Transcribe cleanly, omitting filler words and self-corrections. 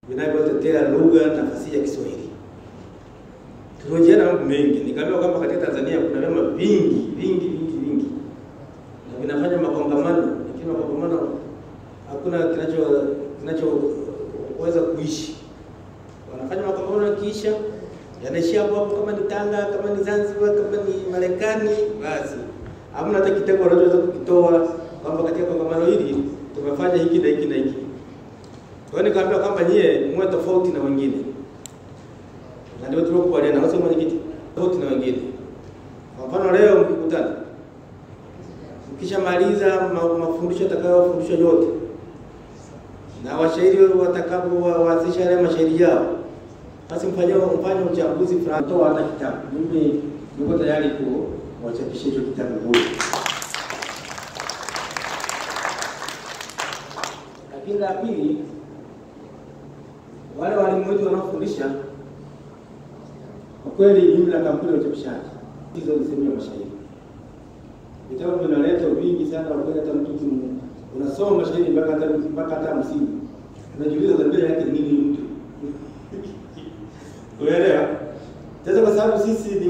vinavyotetea lugha na fasihi ya Kiswahili. Tunajiana mambo mengi. Nikaambiwa kwamba katika Tanzania kuna vyama vingi na vinafanya makongamano. Lakini makongamano hakuna kinachoweza kuishi. Wanafanya makongamano kisha yanaishia hapo kama ni Tanga, kama ni Zanzibar, kama ni Marekani, basi hamna hata kitengo wanachoweza kukitoa kwamba katika kongamano hili tumefanya hiki na hiki na hiki. Kwa hiyo nikaambia kwamba nyie mwe tofauti na wengine. Na ndio tulipokubaliana na mwenyekiti, tofauti na wengine. Kwa mfano leo mkikutana, mkishamaliza mafundisho yatakayofundishwa yote na washairi watakapowaanzisha yale mashairi yao, basi mfanye uchambuzi fulani, toa hata kitabu. Mimi niko tayari kuwachapisha hicho kitabu bure. Lakini la pili, wale walimu wetu wanaofundisha kwa kweli mimi na kampuni ya uchapishaji hizo ni sehemu ya mashairi. Vitabu vinaleta vingi sana, kwa kweli hata mtu unasoma mashairi mpaka hata msingi. Unajiuliza dhamira yake nini mtu. Unaelewa? Sasa kwa sababu sisi ni